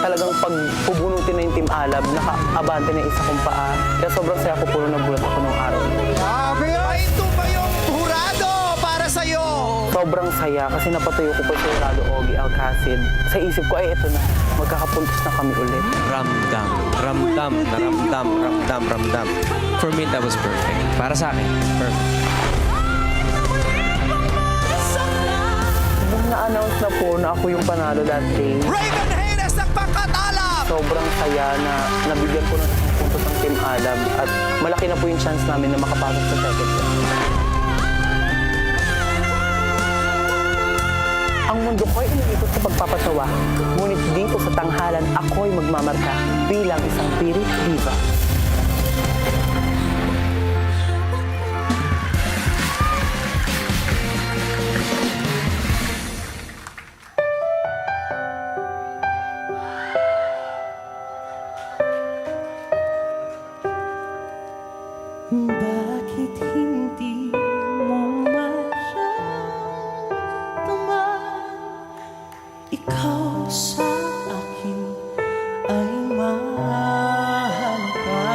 talagang pag pubunutin na yung Team Alab, naka-abante na isa kong paa. Kaya sobrang saya ko, puro nagulat ako nung araw. Ito ba yung hurado para sa'yo? Sobrang saya kasi napatuyo ko pa si Hurado Ogie Alcacid. Sa isip ko, ay eto na, magkakapuntos na kami ulit. Ramdam. For me, that was perfect. Para sa akin, perfect. Nung na-announce na po na ako yung panalo that day, Raven Haynes ng Pangkatalab! sobrang saya na nabigyan ko ng isang puntos ng Team Alab at malaki na po yung chance namin na makapasok sa second round. Ang mundo ko'y umiikot sa pagpapatawa, ngunit dito sa tanghalan ako'y magmamarka bilang isang pirit diva. Bakit hindi mo maramdaman? Ikaw sa akin ay mahal ka.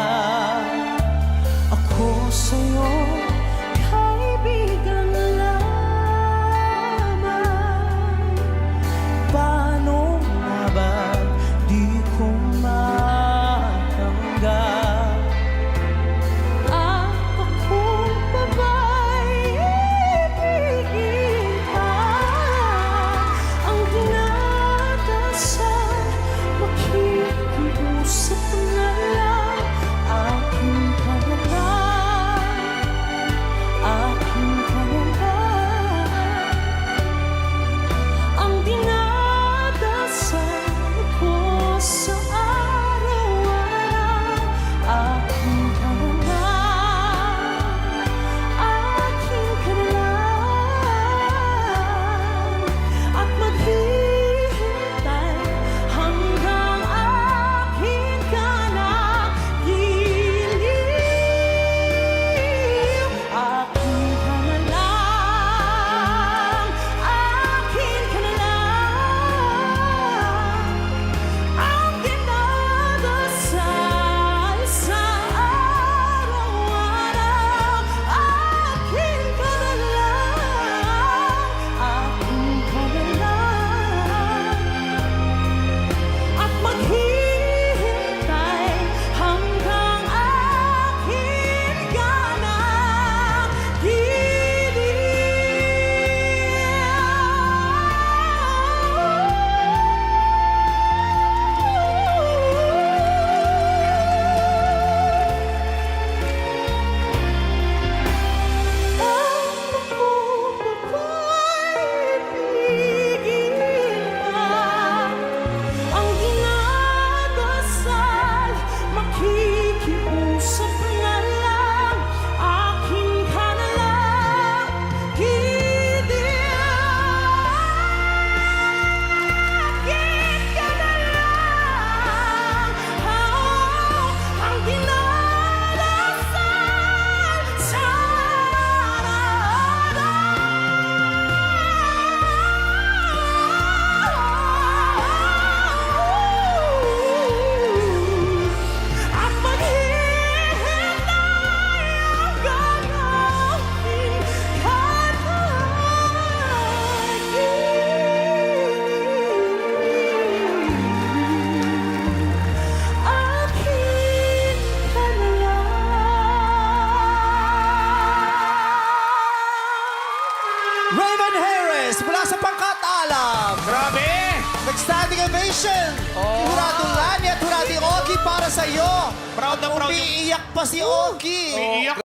Ako sa'yo kaibigan lamang. Paano nga ba di ko matanggap? Raven Harris mula sa Pangkatalab. Grabe! Nag-standing ovation. Hurado Lani at Hurado Ogie para sa'yo. Proud na proud. Umiiyak pa si Ogie.